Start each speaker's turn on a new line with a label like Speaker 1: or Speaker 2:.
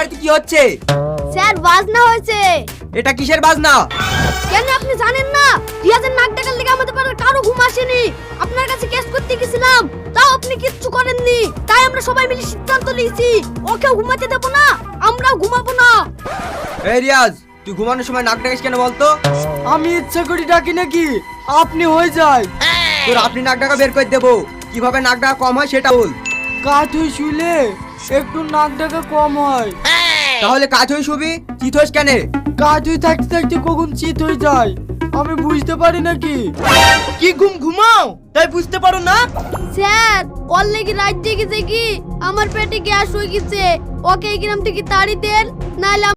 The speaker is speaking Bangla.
Speaker 1: বাড়িতে কি হচ্ছে?
Speaker 2: স্যার বাজনা হয়েছে।
Speaker 1: এটা কিসের বাজনা?
Speaker 2: কেন আপনি জানেন না? রিয়াজের নাক ডাকার লেগে আমাদের পাড়ার কারো ঘুম আসেনি। আপনার কাছে কেস করতে গেছিলাম, তাও আপনি কিচ্ছু করেননি। তাই আমরা সবাই মিলে সিদ্ধান্ত নিয়েছি ওকেও ঘুমাতে দেবো না, আমরাও ঘুমাবো না।
Speaker 1: এই রিয়াজ, তুই ঘুমানোর সময় নাক ডাকিস কেন বলতো?
Speaker 3: আমি ইচ্ছা করি ডাকি নাকি? আপনি হয়ে যায়।
Speaker 1: তোর আপনি নাক ডাকা বের করে দেবো। কিভাবে নাক ডাকা কম হয় সেটা বল।
Speaker 3: কাঠ হয়ে শুলে একটু নাক ডাকা কম হয়।
Speaker 1: তাহলে কাজ হয়ে শুবি, চিত হোস কেন?
Speaker 3: কাঠ হয়ে থাকতে থাকতে কখন চিত হয়ে যায় আমি বুঝতে পারি নাকি?
Speaker 4: কি ঘুমাও তাই বুঝতে পারো না?
Speaker 2: স্যার ওর লেগে রাত জেগে জেগে আমার পেটে গ্যাস হয়ে গেছে। ওকে এই গ্রাম থেকে তাড়ি দেন, নাহলে